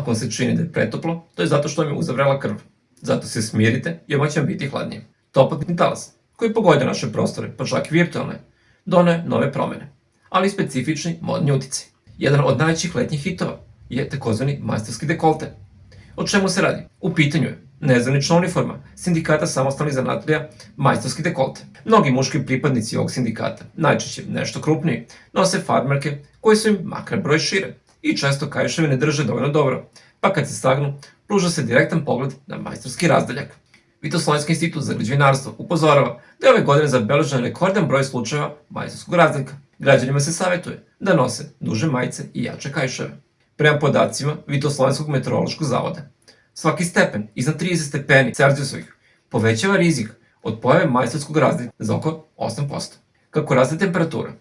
Ako vam se čini da je pretoplo, to je zato što vam je uzavrela krv. Zato se smirite i odmah će vam biti hladnije. Toplotni talas, koji pogodio naše prostore, pa čak i virtualne, donoje nove promene, ali i specifični modni uticaj. Jedan od najvećih letnjih hitova je takozvani majstorski dekolte. O čemu se radi? U pitanju je nezvanična uniforma Sindikata samostalnih zanatlija majstorski dekolte. Mnogi muški pripadnici ovog sindikata, najčešće nešto krupniji, nose farmerke koje su im makar broj šire i često kaiševi ne drže dovoljno dobro, pa kad se sagnu, pruža se direktan pogled na majstorski razdaljak. Vitoslovenski institut za građevinarstvo upozorava da je ove godine zabeležen rekordan broj slučajeva majstorskog razdaljka. Građanima se savjetuje da nose duže majice i jače kaiševe. Prema podacima Vitoslovenskog meteorološkog zavoda, svaki stepen iznad 30 stepeni Celzijusovih povećava rizik od pojave majstorskog razdaljka za oko 8%. Kako raste temperatura,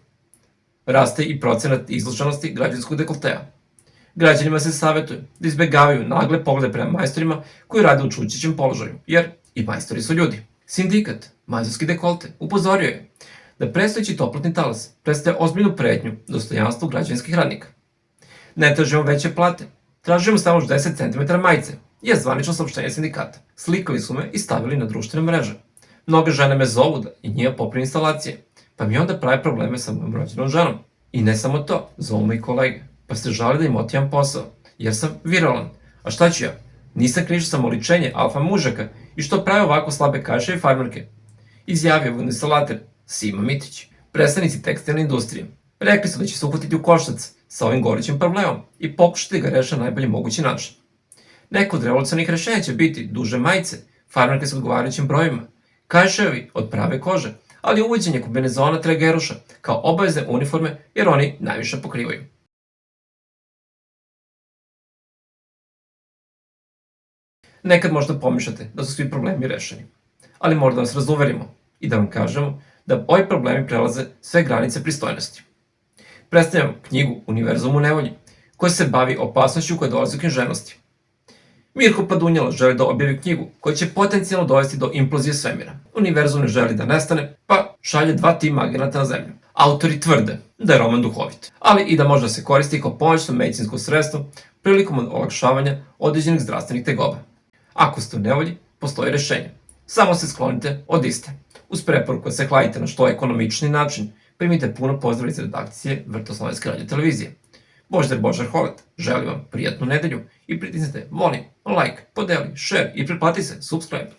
raste i procenat izloženosti građanskog dekoltea. Građanima se savjetuje da izbegavaju nagle poglede prema majstorima koji rade u čučićem položaju, jer i majstori su ljudi. Sindikat majstorski dekolte upozorio je da predstojeći toplotni talas predstavlja ozbiljnu pretnju dostojanstvu građevinskih radnika. Ne tražimo veće plate, tražimo samo 10 cm majice, je zvanično saopštenje sindikata. Slikali su me i stavili na društvene mreže. Mnoge žene me zovu da i njima popravi instalacije, pa mi onda prave probleme sa mojom rođenom ženom. I ne samo to, zovu me i kolege, pa se žale da im otimam posao, jer sam viralan. A šta ću ja? Nisam kriv što sam oličenje alfa mužaka i što prave ovako slabe kaiševe i farmerke. Izjavio vodoinstalater Sima Mitić. Predstavnici tekstilne industrije rekli su da će se uhvatiti u koštac sa ovim gorućim problemom i pokušati da ga reše na najbolji mogući način. Neko od revolucionarnih rešenja će biti duže majice, farmerke s odgovarajućim brojima, kaiševi od prave kože, ali i uvođenje kombinezona tregeruša kao obavezne uniforme jer oni najviše pokrivaju. Nekad možda pomišljate da su svi problemi rešeni, ali možda da vas razuverimo i da vam kažemo da ovi problemi prelaze sve granice pristojnosti. Predstavljamo knjigu Univerzum u nevolji, koja se bavi opasnošću koja dolazi u književnosti. Mirko Padunjalo želi da objavi knjigu koja će potencijalno dovesti do implozije svemira. Univerzum ne želi da nestane, pa šalje 2 tima agenata na zemlju. Autori tvrde da je roman duhovit, ali i da može da se koristi kao pomoćno medicinsko sredstvo prilikom olakšavanja određenih zdravstvenih tegoba. Ako ste u nevolji, postoji rešenje. Samo se sklonite od iste. Uz preporuku da se hladite na što ekonomični način, primite puno pozdrav iz redakcije Vrtoslovenske radiotelevizije. Božidar Holet želi vam prijatnu nedelju i pritisnite volim, like, podeli, share i pretplati se, subscribe.